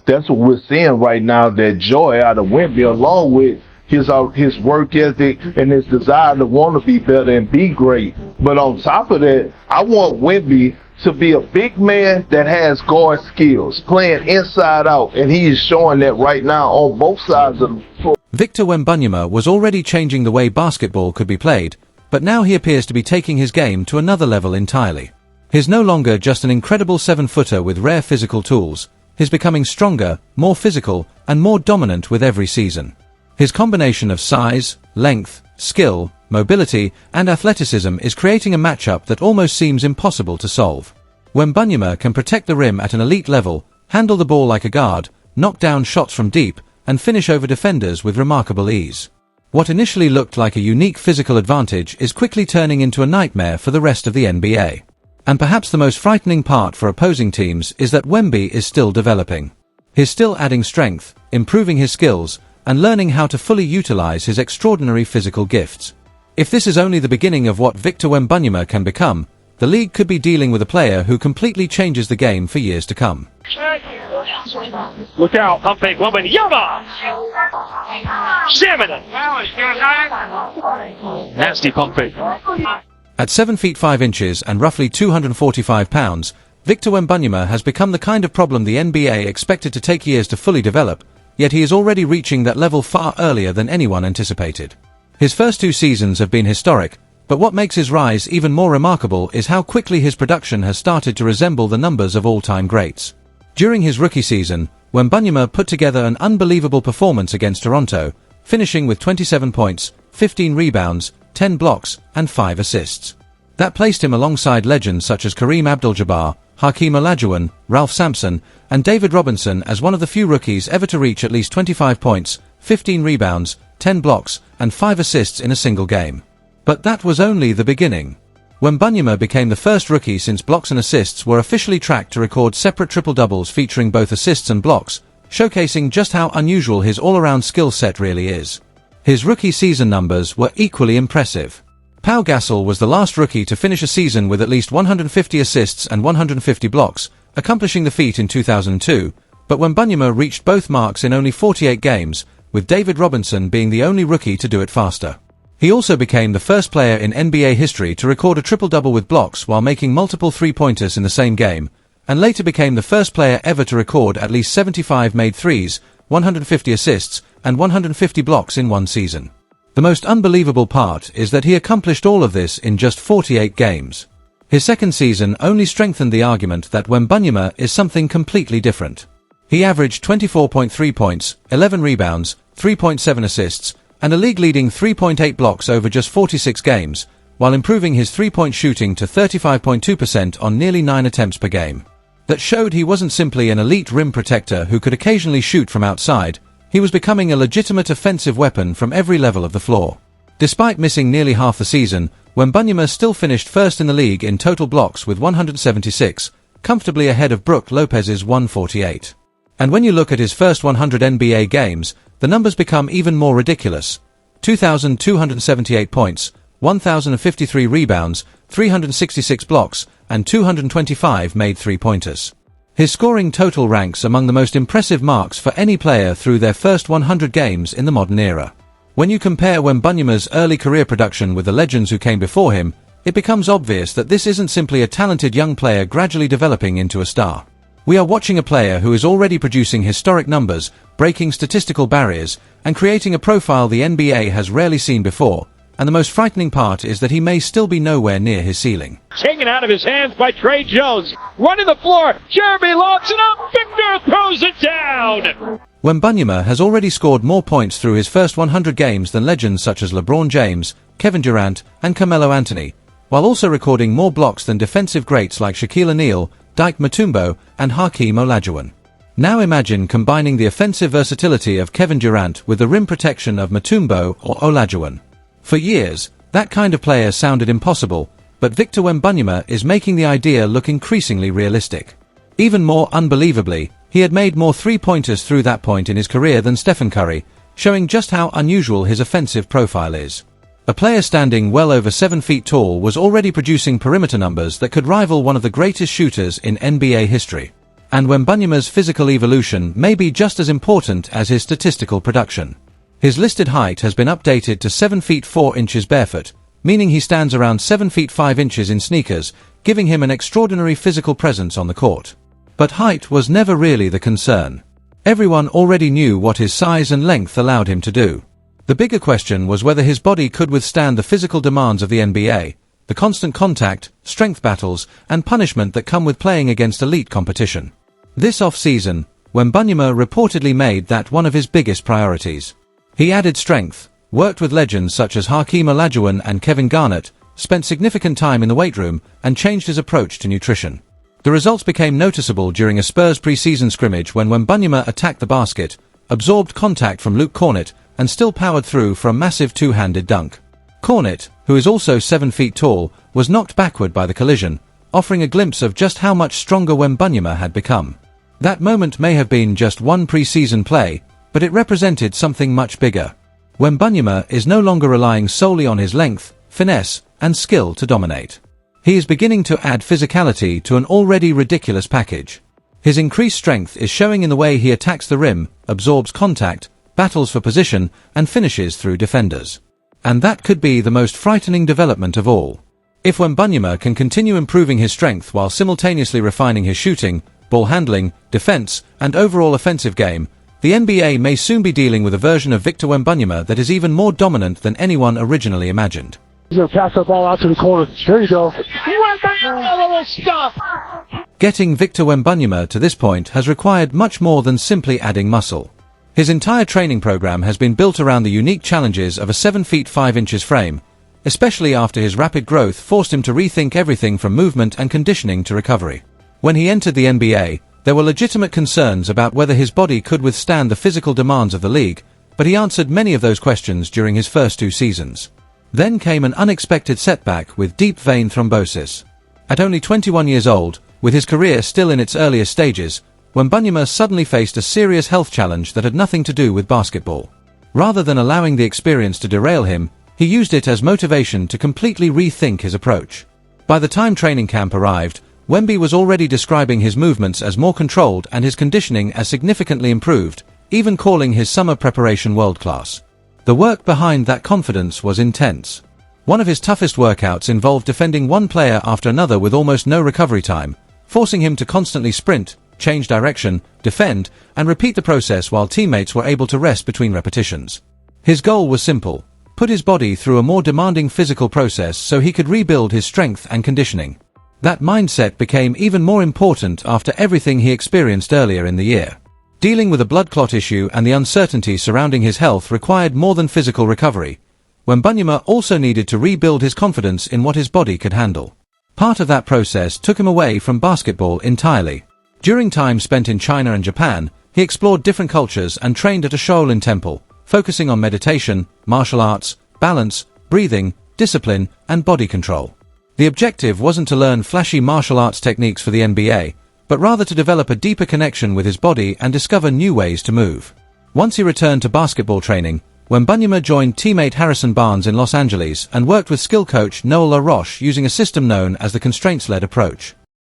that's what we're seeing right now, that joy out of Wemby, along with his work ethic and his desire to want to be better and be great. But on top of that, I want Wemby to be a big man that has guard skills, playing inside out, and he is showing that right now on both sides of the floor. Victor Wembanyama was already changing the way basketball could be played, but now he appears to be taking his game to another level entirely. He's no longer just an incredible 7-footer with rare physical tools. He's becoming stronger, more physical, and more dominant with every season. His combination of size, length, skill, mobility, and athleticism is creating a matchup that almost seems impossible to solve. Wembanyama can protect the rim at an elite level, handle the ball like a guard, knock down shots from deep, and finish over defenders with remarkable ease. What initially looked like a unique physical advantage is quickly turning into a nightmare for the rest of the NBA. And perhaps the most frightening part for opposing teams is that Wemby is still developing. He's still adding strength, improving his skills, and learning how to fully utilize his extraordinary physical gifts. If this is only the beginning of what Victor Wembanyama can become, the league could be dealing with a player who completely changes the game for years to come. Look out, pump fake, Wembanyama! Jamming it! Nasty pump fake. At 7 feet 5 inches and roughly 245 pounds, Victor Wembanyama has become the kind of problem the NBA expected to take years to fully develop, yet he is already reaching that level far earlier than anyone anticipated. His first 2 seasons have been historic, but what makes his rise even more remarkable is how quickly his production has started to resemble the numbers of all-time greats. During his rookie season, Wembanyama put together an unbelievable performance against Toronto, finishing with 27 points, 15 rebounds, 10 blocks, and 5 assists. That placed him alongside legends such as Kareem Abdul-Jabbar, Hakeem Olajuwon, Ralph Sampson, and David Robinson as one of the few rookies ever to reach at least 25 points, 15 rebounds, 10 blocks, and 5 assists in a single game. But that was only the beginning. Wembanyama became the first rookie since blocks and assists were officially tracked to record separate triple-doubles featuring both assists and blocks, showcasing just how unusual his all-around skill set really is. His rookie season numbers were equally impressive. Pau Gasol was the last rookie to finish a season with at least 150 assists and 150 blocks, accomplishing the feat in 2002, but Wembanyama reached both marks in only 48 games, with David Robinson being the only rookie to do it faster. He also became the first player in NBA history to record a triple-double with blocks while making multiple three-pointers in the same game, and later became the first player ever to record at least 75 made threes, 150 assists, and 150 blocks in one season. The most unbelievable part is that he accomplished all of this in just 48 games. His second season only strengthened the argument that Wembanyama is something completely different. He averaged 24.3 points, 11 rebounds, 3.7 assists, and a league-leading 3.8 blocks over just 46 games, while improving his three-point shooting to 35.2% on nearly 9 attempts per game. That showed he wasn't simply an elite rim protector who could occasionally shoot from outside, he was becoming a legitimate offensive weapon from every level of the floor. Despite missing nearly half the season, Wembanyama still finished first in the league in total blocks with 176, comfortably ahead of Brook Lopez's 148. And when you look at his first 100 NBA games, the numbers become even more ridiculous. 2,278 points, 1,053 rebounds, 366 blocks, and 225 made three-pointers. His scoring total ranks among the most impressive marks for any player through their first 100 games in the modern era. When you compare Wembanyama's early career production with the legends who came before him, it becomes obvious that this isn't simply a talented young player gradually developing into a star. We are watching a player who is already producing historic numbers, breaking statistical barriers, and creating a profile the NBA has rarely seen before, and the most frightening part is that he may still be nowhere near his ceiling. Taken out of his hands by Trey Jones. Running the floor. Jeremy lobs it up. Victor throws it down. Wembanyama has already scored more points through his first 100 games than legends such as LeBron James, Kevin Durant, and Carmelo Anthony, while also recording more blocks than defensive greats like Shaquille O'Neal, Dike Mutombo, and Hakeem Olajuwon. Now imagine combining the offensive versatility of Kevin Durant with the rim protection of Mutombo or Olajuwon. For years, that kind of player sounded impossible, but Victor Wembanyama is making the idea look increasingly realistic. Even more unbelievably, he had made more three-pointers through that point in his career than Stephen Curry, showing just how unusual his offensive profile is. A player standing well over 7 feet tall was already producing perimeter numbers that could rival one of the greatest shooters in NBA history. And Wembanyama's physical evolution may be just as important as his statistical production. His listed height has been updated to 7 feet 4 inches barefoot, meaning he stands around 7 feet 5 inches in sneakers, giving him an extraordinary physical presence on the court. But height was never really the concern. Everyone already knew what his size and length allowed him to do. The bigger question was whether his body could withstand the physical demands of the NBA, the constant contact, strength battles, and punishment that come with playing against elite competition. This off-season, Wembanyama reportedly made that one of his biggest priorities. He added strength, worked with legends such as Hakeem Olajuwon and Kevin Garnett, spent significant time in the weight room, and changed his approach to nutrition. The results became noticeable during a Spurs preseason scrimmage when Wembanyama attacked the basket, absorbed contact from Luke Kornet, and still powered through for a massive two-handed dunk. Kornet, who is also 7 feet tall, was knocked backward by the collision, offering a glimpse of just how much stronger Wembanyama had become. That moment may have been just one preseason play, but it represented something much bigger. Wembanyama is no longer relying solely on his length, finesse, and skill to dominate. He is beginning to add physicality to an already ridiculous package. His increased strength is showing in the way he attacks the rim, absorbs contact, battles for position, and finishes through defenders. And that could be the most frightening development of all. If Wembanyama can continue improving his strength while simultaneously refining his shooting, ball handling, defense, and overall offensive game, the NBA may soon be dealing with a version of Victor Wembanyama that is even more dominant than anyone originally imagined. He's going to pass the ball out to the corner. There you go. Getting Victor Wembanyama to this point has required much more than simply adding muscle. His entire training program has been built around the unique challenges of a 7 feet 5 inches frame, especially after his rapid growth forced him to rethink everything from movement and conditioning to recovery. When he entered the NBA, there were legitimate concerns about whether his body could withstand the physical demands of the league, but he answered many of those questions during his first 2 seasons. Then came an unexpected setback with deep vein thrombosis. At only 21 years old, with his career still in its earliest stages, Wembanyama suddenly faced a serious health challenge that had nothing to do with basketball. Rather than allowing the experience to derail him, he used it as motivation to completely rethink his approach. By the time training camp arrived, Wemby was already describing his movements as more controlled and his conditioning as significantly improved, even calling his summer preparation world-class. The work behind that confidence was intense. One of his toughest workouts involved defending one player after another with almost no recovery time, forcing him to constantly sprint, change direction, defend, and repeat the process while teammates were able to rest between repetitions. His goal was simple: put his body through a more demanding physical process so he could rebuild his strength and conditioning. That mindset became even more important after everything he experienced earlier in the year. Dealing with a blood clot issue and the uncertainty surrounding his health required more than physical recovery. Wembanyama also needed to rebuild his confidence in what his body could handle. Part of that process took him away from basketball entirely. During time spent in China and Japan, he explored different cultures and trained at a Shaolin temple, focusing on meditation, martial arts, balance, breathing, discipline, and body control. The objective wasn't to learn flashy martial arts techniques for the NBA, but rather to develop a deeper connection with his body and discover new ways to move. Once he returned to basketball training, Wembanyama joined teammate Harrison Barnes in Los Angeles and worked with skill coach Noel LaRoche using a system known as the constraints-led approach.